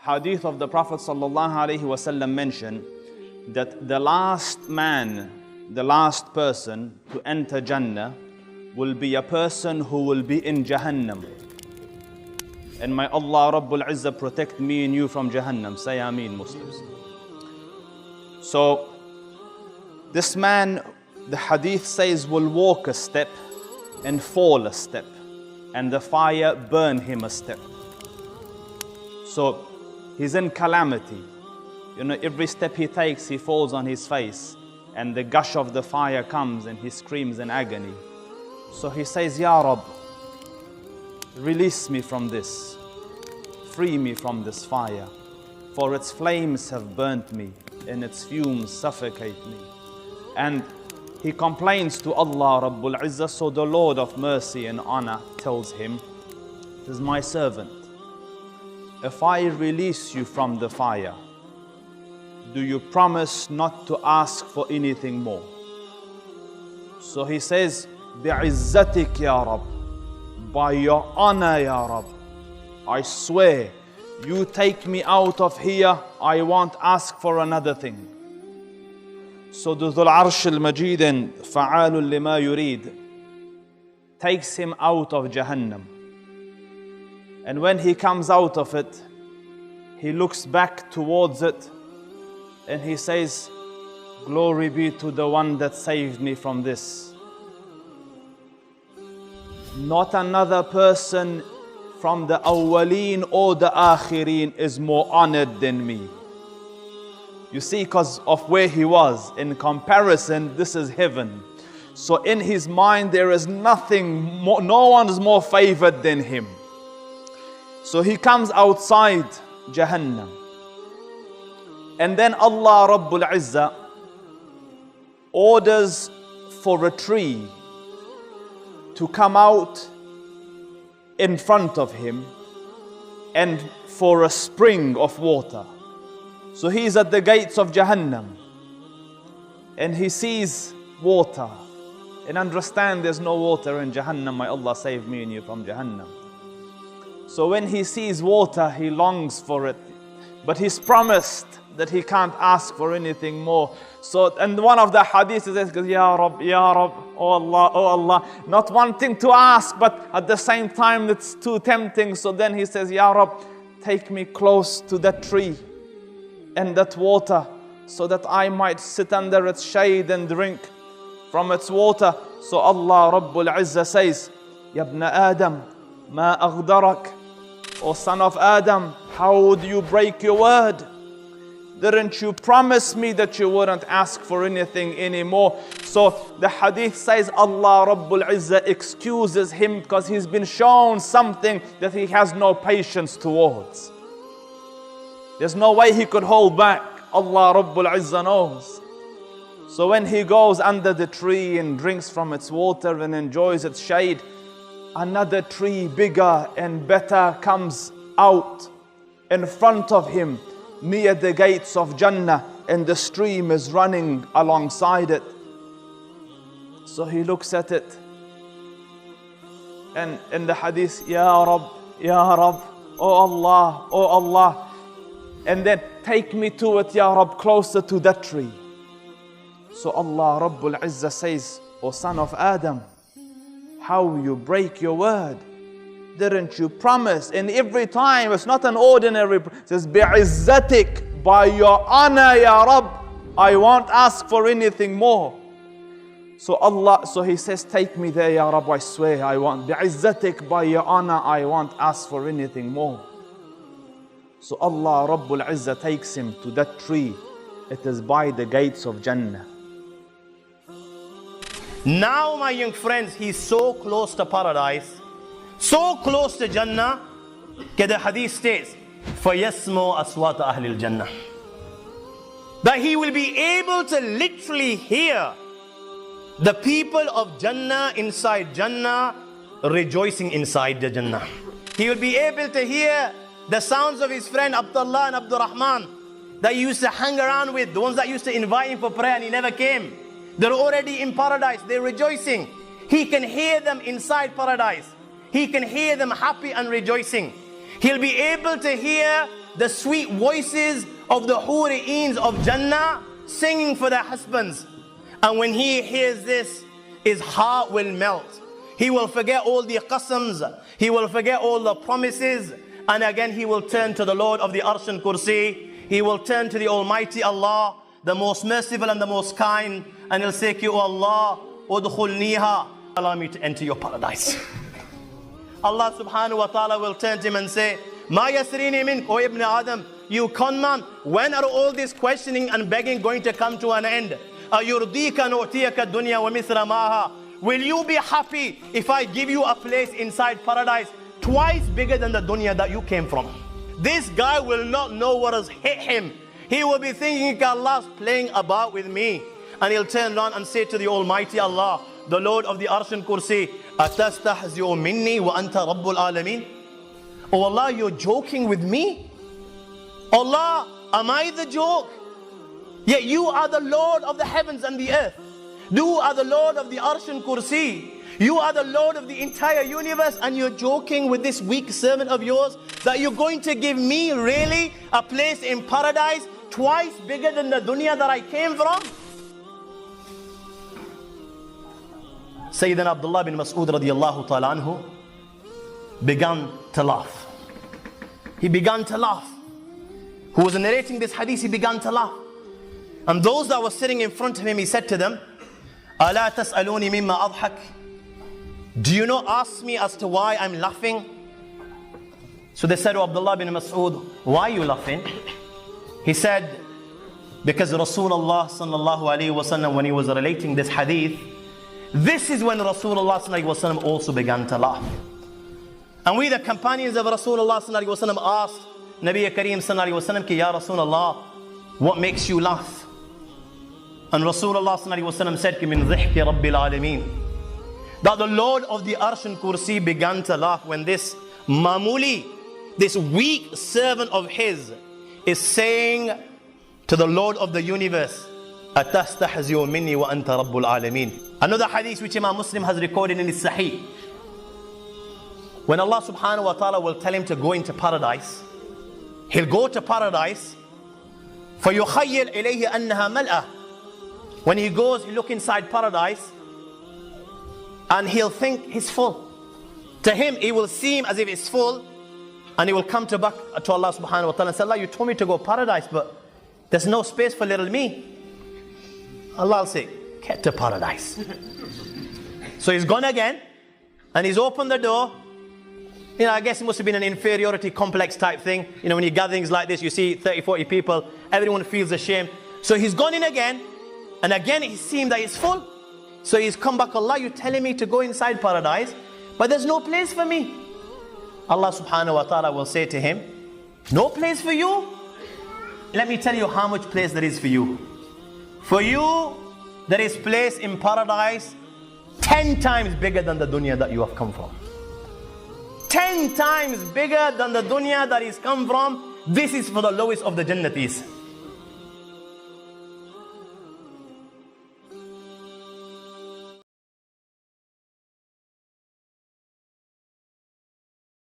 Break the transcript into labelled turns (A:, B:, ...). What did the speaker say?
A: hadith of the Prophet ﷺ mentioned that the last man, the last person to enter Jannah will be a person who will be in Jahannam. And may Allah Rabbul Izzah protect me and you from Jahannam. Say Ameen, Muslims. So this man, the hadith says, will walk a step and fall a step, and the fire burn him a step. So he's in calamity. You know, every step he takes, he falls on his face, and the gush of the fire comes and he screams in agony. So he says, Ya Rabb, release me from this. Free me from this fire. For its flames have burnt me and its fumes suffocate me. And he complains to Allah Rabbul Izzah. So the Lord of mercy and honor tells him, "This is my servant. If I release you from the fire, do you promise not to ask for anything more?" So he says, "Bi'izzatik ya Rabb, by your honor ya Rabb, I swear, you take me out of here, I won't ask for another thing." So the Dhul Arsh al-Majid and Fa'alul lima yurid takes him out of Jahannam. And when he comes out of it, he looks back towards it and he says, "Glory be to the one that saved me from this. Not another person from the awwaleen or the akhirin is more honored than me." You see, because of where he was, in comparison, this is heaven. So in his mind, there is nothing more, no one is more favored than him. So he comes outside Jahannam. And then Allah Rabbul Izzah orders for a tree to come out in front of him and for a spring of water. So he's at the gates of Jahannam and he sees water. And understand, there's no water in Jahannam. May Allah save me and you from Jahannam. So when he sees water, he longs for it. But he's promised that he can't ask for anything more. So, and one of the hadiths says, "Ya Rabb, Ya Rabb, oh Allah, not wanting to ask, but at the same time it's too tempting." So then he says, "Ya Rabb, take me close to that tree and that water, so that I might sit under its shade and drink from its water." So Allah Rabbul Izzah says, "Ya ibn Adam, ma aghdarak." O son of Adam, how would you break your word? Didn't you promise me that you wouldn't ask for anything anymore? So the hadith says Allah Rabbul Izzah excuses him because he's been shown something that he has no patience towards. There's no way he could hold back. Allah Rabbul Izzah knows. So when he goes under the tree and drinks from its water and enjoys its shade, another tree bigger and better comes out in front of him near the gates of Jannah, and the stream is running alongside it. So he looks at it, and in the hadith, "Ya Rabb, Ya Rabb, oh Allah, oh Allah." And then, "Take me to it, Ya Rabb, closer to that tree." So Allah Rabbul Izzah says, "O son of Adam, how you break your word? Didn't you promise?" And every time, it's not an ordinary, it says, "Bi'izzatik, by your honor, Ya Rabb, I won't ask for anything more." So he says, "Take me there, Ya Rabb, I swear I won't. Bi'izzatik, by your honor, I won't ask for anything more." So Allah Rabbul Izzah takes him to that tree. It is by the gates of Jannah.
B: Now, my young friends, he's so close to paradise, so close to Jannah, that the hadith states, فَيَسْمُوا أَصْوَاتَ أَهْلِ الْجَنَّةِ, that he will be able to literally hear the people of Jannah inside Jannah rejoicing inside the Jannah. He will be able to hear the sounds of his friend Abdullah and Abdurrahman that he used to hang around with, the ones that used to invite him for prayer and he never came. They're already in paradise, they're rejoicing. He can hear them inside paradise. He can hear them happy and rejoicing. He'll be able to hear the sweet voices of the huri'eens of Jannah singing for their husbands. And when he hears this, his heart will melt. He will forget all the qasams, he will forget all the promises, and again he will turn to the Lord of the Arsh and Kursi. He will turn to the Almighty Allah, the most merciful and the most kind, and he'll say, "O Allah, udkhulniha, allow me to enter your paradise." Allah subhanahu wa ta'ala will turn to him and say, "Ma yasrini mink, O Ibn Adam, you con man, when are all this questioning and begging going to come to an end? Ayurdika nu'tiyaka dunya wa mithla maha. Will you be happy if I give you a place inside paradise twice bigger than the dunya that you came from?" This guy will not know what has hit him. He will be thinking, Allah's playing about with me. And he'll turn around and say to the Almighty Allah, the Lord of the Arsh and Kursi, "Atastahzi'u minni wa anta rabbul alameen?" Oh Allah, you're joking with me? Allah, am I the joke? Yet you are the Lord of the heavens and the earth. You are the Lord of the Arsh and Kursi. You are the Lord of the entire universe, and you're joking with this weak servant of yours that you're going to give me really a place in paradise twice bigger than the dunya that I came from? Sayyidina Abdullah bin Mas'ud radiyallahu ta'ala anhu began to laugh. He began to laugh. Who was narrating this hadith, he began to laugh. And those that were sitting in front of him, he said to them, "Ala tas'aluni mimma adhak?" Do you not ask me as to why I'm laughing? So they said to Abdullah bin Mas'ud, "Why are you laughing?" He said, "Because Rasulullah sallallahu alayhi wa sallam, when he was relating this hadith, this is when Rasulullah sallallahu alayhi wa sallam also began to laugh." And we, the companions of Rasulullah sallallahu alayhi wa sallam, asked Nabi Kareem sallallahu alayhi wa sallam, "Ya Rasulullah, what makes you laugh?" And Rasulullah sallallahu alayhi wa sallam said, "Min dhihki rabbil alameen." That the Lord of the Arsh and Kursi began to laugh when this mamuli, this weak servant of his, is saying to the Lord of the universe, "Atastahzi'u minni wa anta rabbul alameen." Another hadith which Imam Muslim has recorded in his Sahih. When Allah subhanahu wa ta'ala will tell him to go into paradise, he'll go to paradise, فَيُخَيِّلْ إِلَيْهِ أَنَّهَا مَلْأَةٌ. When he goes, he look inside paradise, and he'll think he's full. To him, it will seem as if it's full, and he will come back to Allah subhanahu wa ta'ala and say, "Allah, you told me to go paradise, but there's no space for little me." Allah will say, "Get to paradise." So he's gone again, and he's opened the door. I guess it must have been an inferiority complex type thing. When you gatherings like this, you see 30, 40 people, everyone feels ashamed. So he's gone in again, and again it seemed that it's full. So he's come back, "Allah, you're telling me to go inside paradise, but there's no place for me." Allah subhanahu wa ta'ala will say to him, "No place for you? Let me tell you how much place there is for you. For you, there is place in paradise 10 times bigger than the dunya that you have come from. 10 times bigger than the dunya that is come from. This is for the lowest of the jannatis.